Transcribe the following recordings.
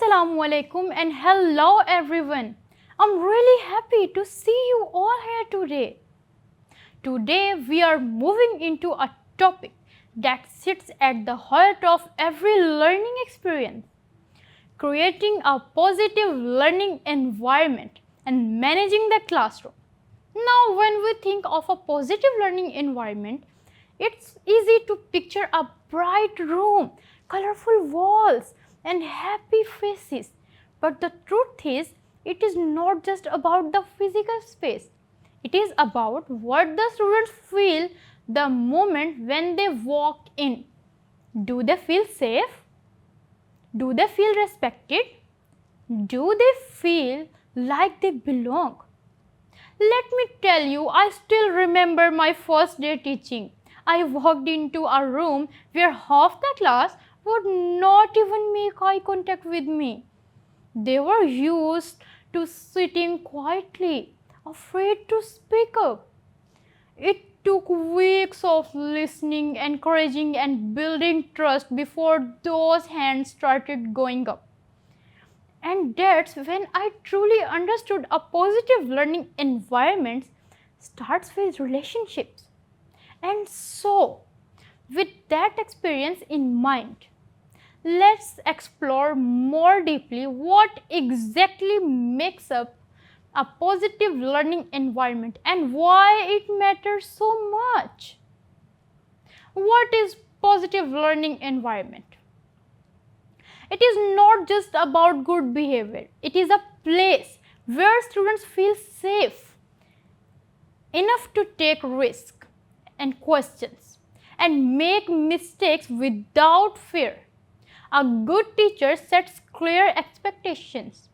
Assalamu alaikum and hello everyone. I'm really happy to see you all here today. Today we are moving into a topic that sits at the heart of every learning experience: creating a positive learning environment and managing the classroom. Now, when we think of a positive learning environment, it's easy to picture a bright room, colorful walls, and happy faces. But the truth is, it is not just about the physical space. It is about what the students feel the moment when they walk in. Do they feel safe? Do they feel respected? Do they feel like they belong? Let me tell you, I still remember my first day teaching. I walked into a room where half the class would not even make eye contact with me. They were used to sitting quietly, afraid to speak up. It took weeks of listening, encouraging, and building trust before those hands started going up. And that's when I truly understood a positive learning environment starts with relationships. And so, with that experience in mind, let's explore more deeply what exactly makes up a positive learning environment and why it matters so much. What is positive learning environment? It is not just about good behavior. It is a place where students feel safe enough to take risks and questions and make mistakes without fear. A good teacher sets clear expectations,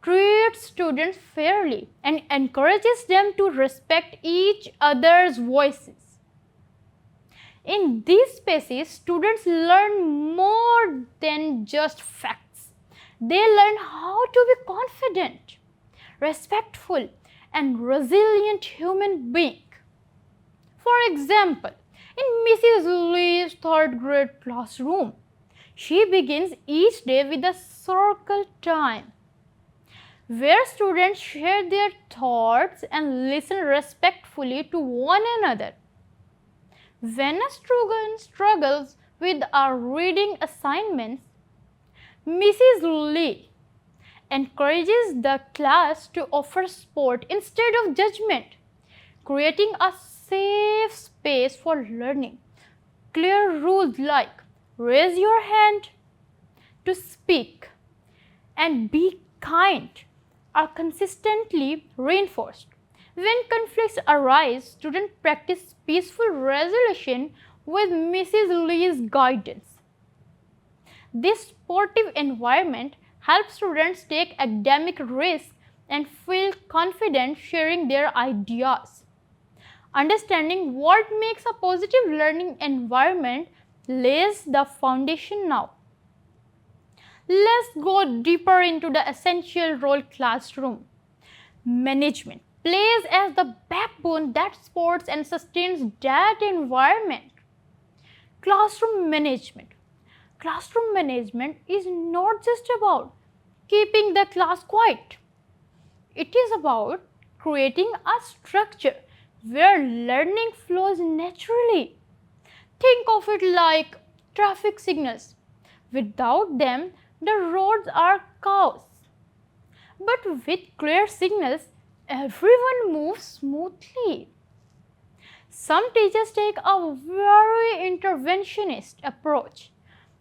treats students fairly, and encourages them to respect each other's voices. In these spaces, students learn more than just facts. They learn how to be confident, respectful, and resilient human being. For example, in Mrs. Lee's third grade classroom, she begins each day with a circle time where students share their thoughts and listen respectfully to one another. When a student struggles with our reading assignments, Mrs. Lee encourages the class to offer support instead of judgment, creating a safe space for learning. Clear rules like raise your hand to speak and be kind are consistently reinforced. When conflicts arise, students practice peaceful resolution with Mrs. Lee's guidance. This supportive environment helps students take academic risks and feel confident sharing their ideas. Understanding what makes a positive learning environment lays the foundation now. Let's go deeper into the essential role classroom management plays as the backbone that supports and sustains that environment. Classroom management. Classroom management is not just about keeping the class quiet. It is about creating a structure where learning flows naturally. Think of it like traffic signals. Without them, the roads are chaos. But with clear signals, everyone moves smoothly. Some teachers take a very interventionist approach.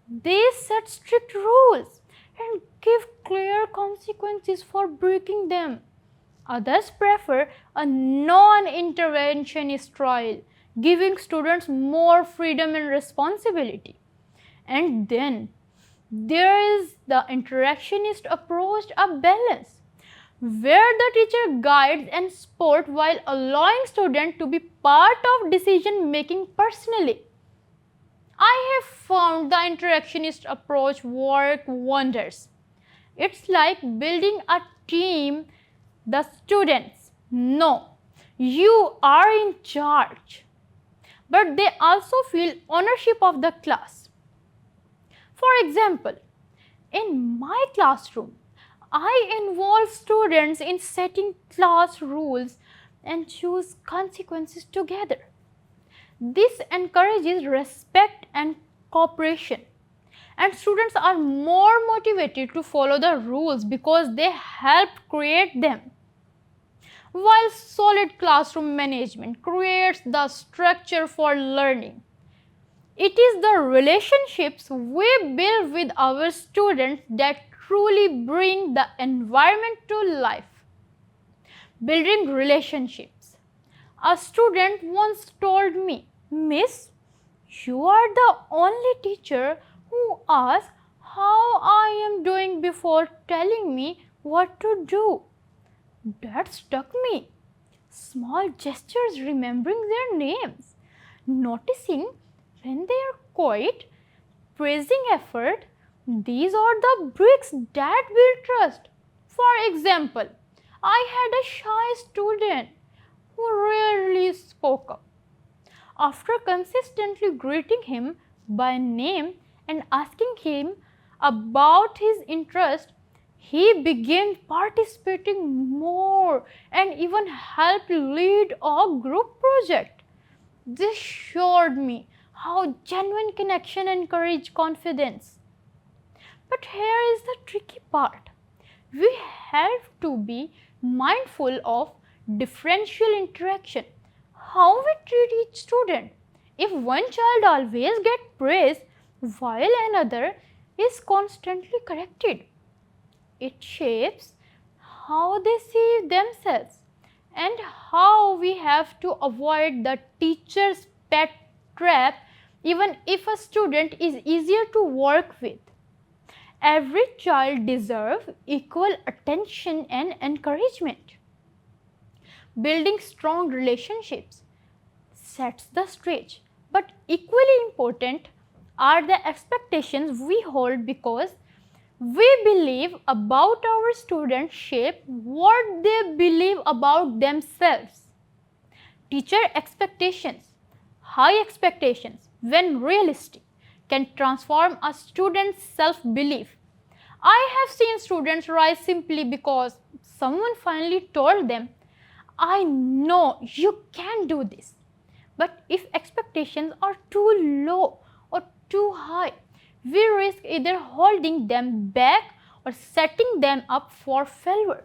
They set strict rules and give clear consequences for breaking them. Others prefer a non-interventionist style, giving students more freedom and responsibility. And then there is the interactionist approach, a balance where the teacher guides and supports while allowing students to be part of decision making personally. I have found the interactionist approach work wonders. It's like building a team. The students know you are in charge, but they also feel ownership of the class. For example, In my classroom, I involve students in setting class rules and choose consequences together. This encourages respect and cooperation, and students are more motivated to follow the rules because they helped create them. While solid classroom management creates the structure for learning, it is the relationships we build with our students that truly bring the environment to life. Building relationships. A student once told me, Miss, you are the only teacher who asks how I am doing before telling me what to do. That struck me. Small gestures, remembering their names, noticing when they are quiet, praising effort, these are the bricks that build trust. For example, I had a shy student who rarely spoke up. After consistently greeting him by name and asking him about his interest, he began participating more and even helped lead a group project. This showed me how genuine connection encourages confidence. But here is the tricky part. We have to be mindful of differential interaction. How we treat each student. If one child always gets praise while another is constantly corrected, it shapes how they see themselves and how we have to avoid the teacher's pet trap even if a student is easier to work with. Every child deserves equal attention and encouragement. Building strong relationships sets the stage, but equally important are the expectations we hold because we believe about our students shape what they believe about themselves. Teacher expectations, high expectations, when realistic, can transform a student's self-belief. I have seen students rise simply because someone finally told them, I know you can do this. But if expectations are too low or too high, we risk either holding them back or setting them up for failure.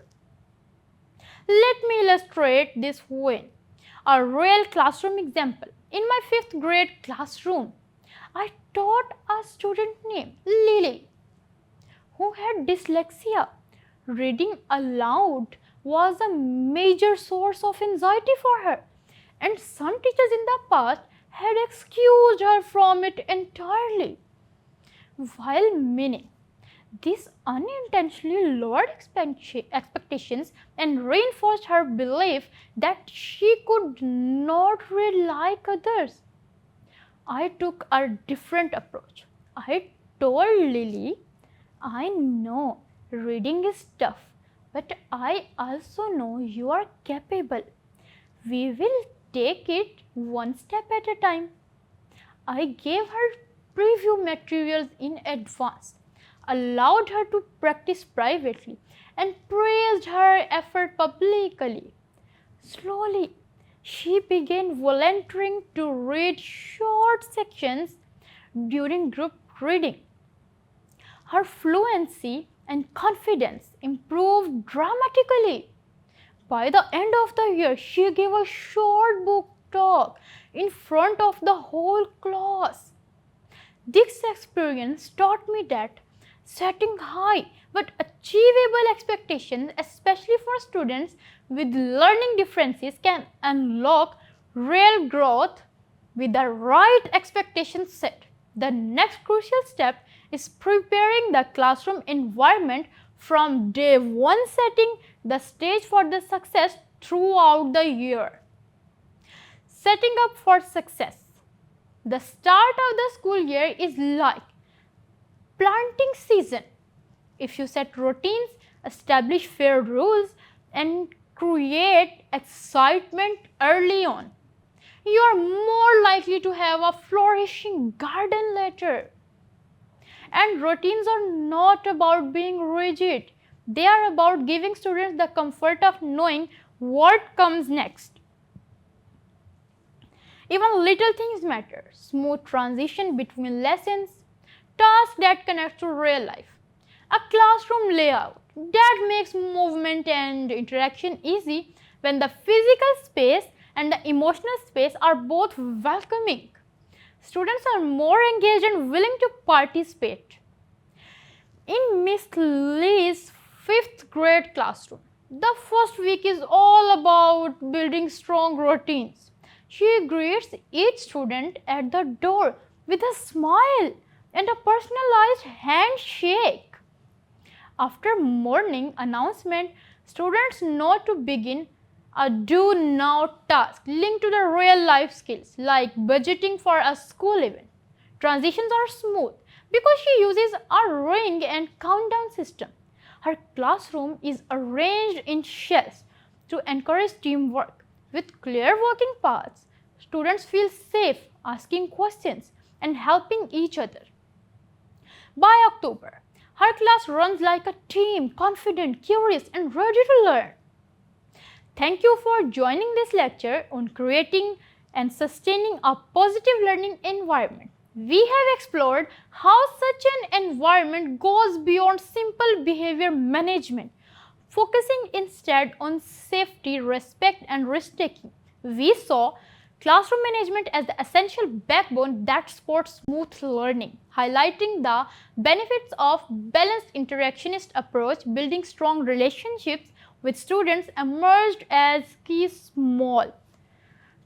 Let me illustrate this with a real classroom example. In my 5th grade classroom, I taught a student named Lily who had dyslexia. Reading aloud was a major source of anxiety for her, and some teachers in the past had excused her from it entirely. While meaning, this unintentionally lowered expectations and reinforced her belief that she could not read like others. I took a different approach. I told Lily, I know reading is tough, but I also know you are capable. We will take it one step at a time. I gave her preview materials in advance, allowed her to practice privately, and praised her effort publicly. Slowly, she began volunteering to read short sections during group reading. Her fluency and confidence improved dramatically. By the end of the year, she gave a short book talk in front of the whole class. This experience taught me that setting high but achievable expectations, especially for students with learning differences, can unlock real growth with the right expectations set. The next crucial step is preparing the classroom environment from day one, setting the stage for the success throughout the year. Setting up for success. The start of the school year is like planting season. If you set routines, establish fair rules, and create excitement early on, you are more likely to have a flourishing garden later. And routines are not about being rigid. They are about giving students the comfort of knowing what comes next. Even little things matter. Smooth transition between lessons, tasks that connect to real life, a classroom layout that makes movement and interaction easy when the physical space and the emotional space are both welcoming. Students are more engaged and willing to participate. In Miss Lee's 5th grade classroom, the first week is all about building strong routines. She greets each student at the door with a smile and a personalized handshake. After morning announcement, students know to begin a do now task linked to the real life skills like budgeting for a school event. Transitions are smooth because she uses a ring and countdown system. Her classroom is arranged in shells to encourage teamwork. With clear working paths, students feel safe asking questions and helping each other. By October, her class runs like a team, confident, curious, and ready to learn. Thank you for joining this lecture on creating and sustaining a positive learning environment. We have explored how such an environment goes beyond simple behavior management, focusing instead on safety, respect, and risk taking. We saw classroom management as the essential backbone that supports smooth learning, highlighting the benefits of balanced interactionist approach. Building strong relationships with students emerged as key. Small,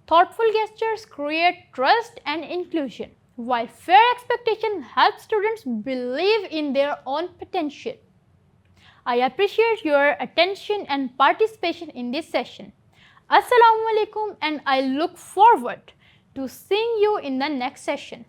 thoughtful gestures create trust and inclusion, while fair expectation helps students believe in their own potential. I appreciate your attention and participation in this session. Assalamu alaikum, and I look forward to seeing you in the next session.